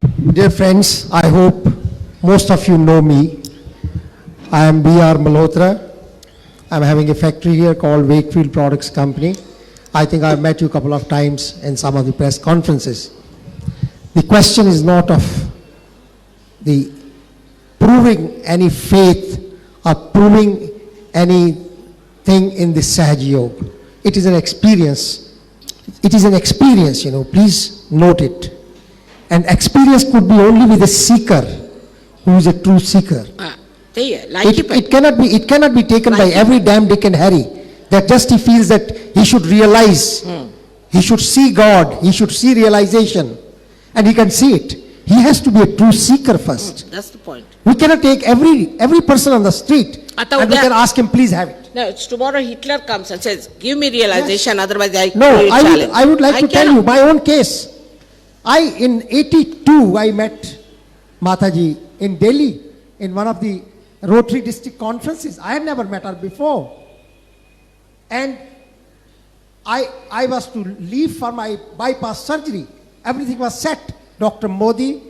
Dear friends, I hope most of you know me. I am B.R. Malhotra. I'm having a factory here called Wakefield Products Company. I think I've met you a couple of times in some of the press conferences. The question is not of the proving any faith or proving anything in the Sahaj Yoga. It is an experience. It is an experience, please note it. And experience could be only with a seeker who is a true seeker. It cannot be taken by every damn Dick and Harry that just he feels that he should realize, he should see God, he should see realization, and he can see it. He has to be a true seeker first. That's the point. We cannot take every person on the street and we can ask him, please have it. No, it's tomorrow Hitler comes and says, give me realization, Yes. otherwise I No, challenge. I would like to tell you cannot. my own case. In 82, I met Mataji in Delhi in one of the Rotary district conferences. I had never met her before. And I was to leave for my bypass surgery. Everything was set. Dr. Modi,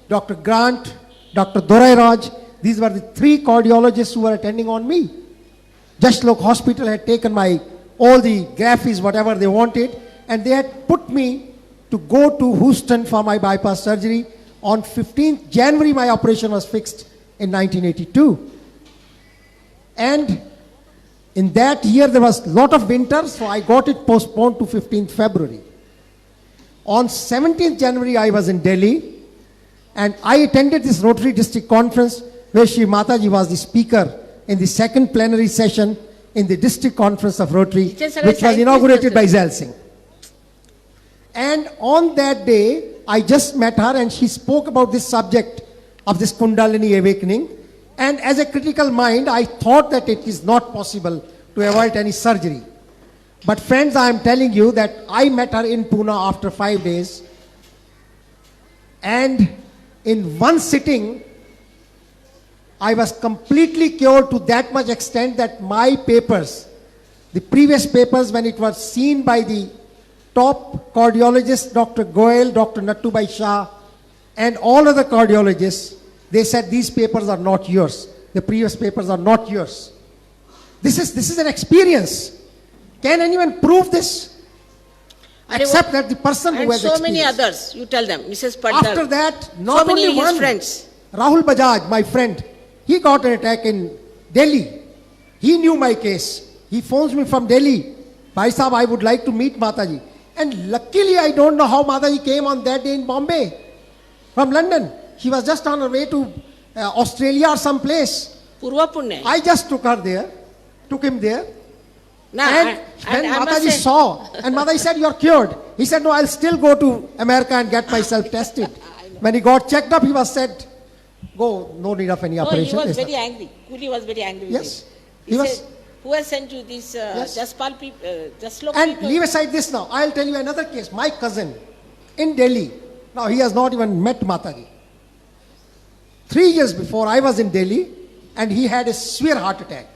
Dr. Grant, Dr. Dorai Raj, these were the three cardiologists who were attending on me. Jashlok Hospital had taken all the graphies, whatever they wanted, and they had put me to go to Houston for my bypass surgery. On 15th January, my operation was fixed in 1982. And in that year, there was a lot of winter, so I got it postponed to 15th February. On 17th January, I was in Delhi, and I attended this Rotary District Conference where Shri Mataji was the speaker in the second plenary session in the District Conference of Rotary, which was inaugurated by Zail Singh. And on that day, I just met her and she spoke about this subject of this Kundalini awakening. And as a critical mind, I thought that it is not possible to avoid any surgery. But friends, I am telling you that I met her in Pune after 5 days. And in one sitting, I was completely cured to that much extent that my papers, the previous papers when it was seen by the top cardiologists, Dr. Goel, Dr. Nattubai Shah, and all other cardiologists, they said these papers are not yours. The previous papers are not yours. This is an experience. Can anyone prove this? Except that the person who has so experience. many others, you tell them, Mrs. Patel. After that, not so many only his one, friends. Rahul Bajaj, my friend, he got an attack in Delhi. He knew my case. He phones me from Delhi. Bhai Sahab, I would like to meet Mataji. And luckily, I don't know how Mataji came on that day in Bombay from London. She was just on her way to Australia or some place. Purva Punya. I just took him there. No, And when Mataji saw, and Mataji said, you're cured. He said, no, I'll still go to America and get myself tested. When he got checked up, he was said, go, no need of any operation. He was very angry. Kuli was very angry with Yes. him. He He was- said, who has sent you these Jaspal people, Jaslok And people? leave aside this now. I'll tell you another case. My cousin in Delhi. Now, he has not even met Mataji. 3 years before, I was in Delhi and he had a severe heart attack.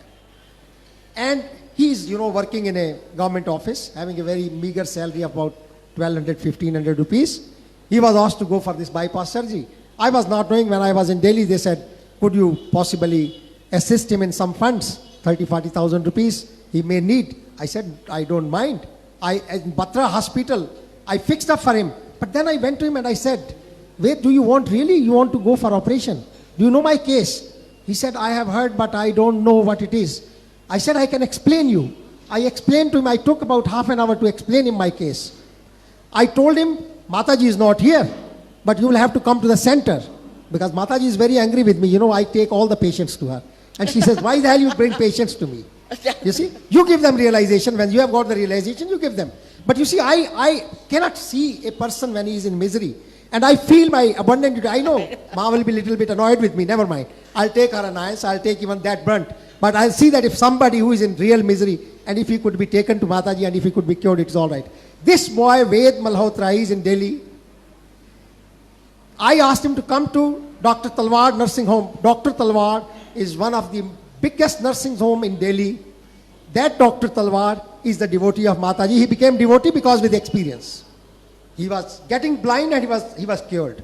And he's, working in a government office, having a very meager salary of about 1,200, 1,500 rupees. He was asked to go for this bypass surgery. I was not knowing. When I was in Delhi, they said, could you possibly assist him in some funds, 30, 40,000 rupees he may need. I said, I don't mind. In Batra hospital, I fixed up for him. But then I went to him and I said, wait, do you want really? You want to go for operation? Do you know my case? He said, I have heard, but I don't know what it is. I said, I can explain you. I explained to him. I took about half an hour to explain him my case. I told him, Mataji is not here, but you will have to come to the center. Because Mataji is very angry with me. I take all the patients to her. And she says, why the hell you bring patients to me? You see, you give them realization. When you have got the realization, you give them. But you see, I cannot see a person when he is in misery. And I feel my abundant duty. I know Ma will be a little bit annoyed with me. Never mind. I'll take her annoyance. I'll take even that brunt. But I'll see that if somebody who is in real misery, and if he could be taken to Mataji and if he could be cured, it's all right. This boy, Ved Malhotra, is in Delhi. I asked him to come to Dr. Talwar nursing home. Dr. Talwar is one of the biggest nursing home in Delhi. That Dr. Talwar is the devotee of Mataji. He became devotee because with experience. He was getting blind and he was cured.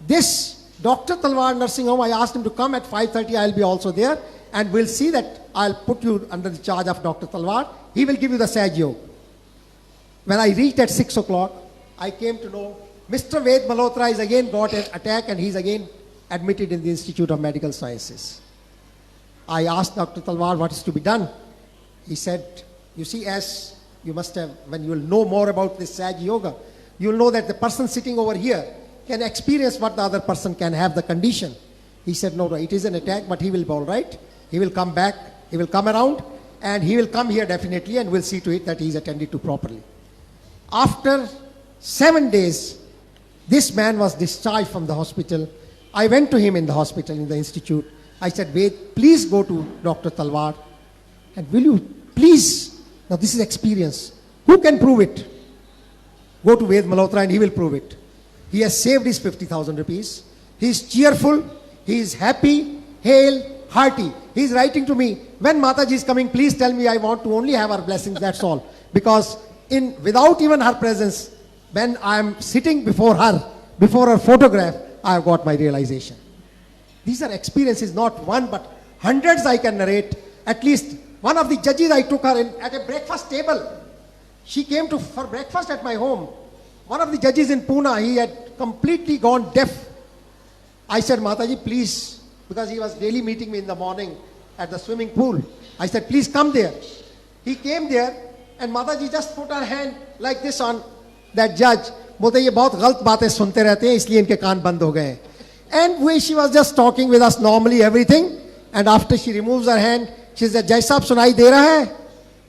This Dr. Talwar Nursing Home, I asked him to come at 5:30. I'll be also there, and we'll see that I'll put you under the charge of Dr. Talwar. He will give you the Saj Yoga. When I reached at 6 o'clock, I came to know Mr. Ved Malhotra is again got an attack and he's again admitted in the Institute of Medical Sciences. I asked Dr. Talwar what is to be done. He said, you see, as you must have, when you will know more about this Saj Yoga, you will know that the person sitting over here can experience what the other person can have the condition. He said, no, it is an attack, but he will be all right. He will come back, he will come around, and he will come here definitely, and we'll see to it that he is attended to properly. After 7 days, this man was discharged from the hospital. I went to him in the hospital, in the institute. I said, Ved, please go to Dr. Talwar, and will you please, now this is experience. Who can prove it? Go to Ved Malhotra and he will prove it. He has saved his 50,000 rupees. He is cheerful. He is happy, hale, hearty. He is writing to me, when Mataji is coming, please tell me I want to only have her blessings, that's all. Because without even her presence, when I am sitting before her photograph, I have got my realization. These are experiences, not one, but hundreds I can narrate. At least one of the judges, I took her in at a breakfast table. She came for breakfast at my home. One of the judges in Pune, he had completely gone deaf. I said, Mataji, please, because he was daily meeting me in the morning at the swimming pool. I said, please come there. He came there and Mataji just put her hand like this on that judge. बोलते ये बहुत गलत बातें सुनते रहते हैं इसलिए इनके कान बंद हो गए. And she was just talking with us normally everything, and after she removes her hand, she said, Jai Sahab सुनाई दे रहा है?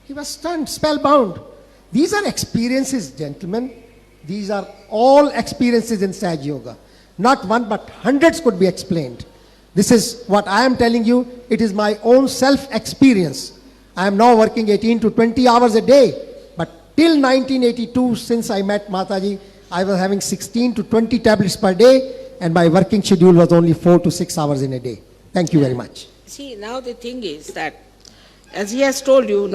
He was stunned, spellbound. These are experiences, gentlemen. These are all experiences in Saj Yoga. Not one, but hundreds could be explained. This is what I am telling you. It is my own self-experience. I am now working 18 to 20 hours a day. But till 1982, since I met Mataji, I was having 16 to 20 tablets per day, and my working schedule was only 4 to 6 hours in a day. Thank you very much. See, now the thing is that, as he has told you,